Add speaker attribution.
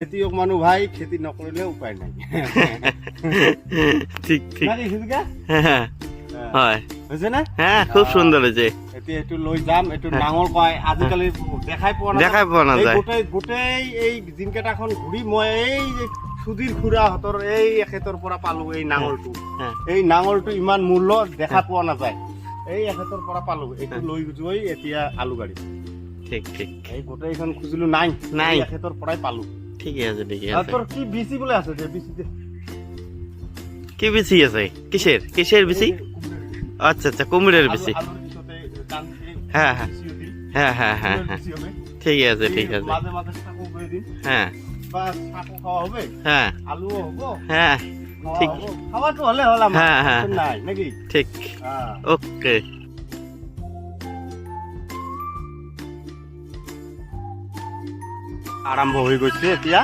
Speaker 1: খেতিয়ক মানুহ ভাই, খেতি নকৰিলে উপায় নাই।
Speaker 2: ঠিক ঠিক
Speaker 1: নাকি সুজিকা?
Speaker 2: হ্যাঁ হয়
Speaker 1: হৈছে নে?
Speaker 2: হ্যাঁ খুব সুন্দর হয়েছে
Speaker 1: এতিয়া এইটো লৈ যাম, এইটো নাঙল কয়, আজিকালি দেখাই পোৱা নাযায়।
Speaker 2: দেখাই পোৱা নাযায়।
Speaker 1: এই গোটেই এই দিনকেইটাখন ঘূৰি মই এই যে সুধীৰ খুৰাহঁতৰ এই এখেতৰ পৰা পালো এই নাঙলটো।
Speaker 2: হ্যাঁ।
Speaker 1: এই নাঙলটো ইমান মূল্য দেখা পোৱা নাযায়। এই এখেতৰ পৰা পালো, এইটো লৈ গৈ এতিয়া আলু গাড়ী।
Speaker 2: ঠিক ঠিক
Speaker 1: এই গোটেইখন খুজিলো নাই,
Speaker 2: নাই।
Speaker 1: এই এখেতৰ পৰাই পালো।
Speaker 2: ঠিকই আছে ঠিকই
Speaker 1: আৰু
Speaker 2: আছে
Speaker 1: তোৰ কি বিচি বোলে আছে যে বিচিতে?
Speaker 2: কি বিচি আছে কিসের কিসের বিচি আচ্ছা আচ্ছা কুমিরের বিচি
Speaker 1: আলুৰ পিছতে টানকে
Speaker 2: হ্যাঁ হ্যাঁ
Speaker 1: বিচি দিম।
Speaker 2: হ্যাঁ হ্যাঁ হ্যাঁ হ্যাঁ
Speaker 1: বিচি হবে।
Speaker 2: ঠিক আছে ঠিক আছে
Speaker 1: মাঝে মাঝে শাকও করে দিন,
Speaker 2: হ্যাঁ
Speaker 1: বা শাকও খাওয়া হবে,
Speaker 2: হ্যাঁ
Speaker 1: আলুও হবো,
Speaker 2: হ্যাঁ
Speaker 1: খাওয়া
Speaker 2: ঠিক।
Speaker 1: হবো। খাওয়াটো হলে হল আমার,
Speaker 2: হ্যাঁ, হ্যাঁ,
Speaker 1: টেনশন নাই নাকি?
Speaker 2: ঠিক
Speaker 1: হ্যাঁ।
Speaker 2: ওকে
Speaker 1: আৰম্ভ হৈ গৈছে এতিয়া।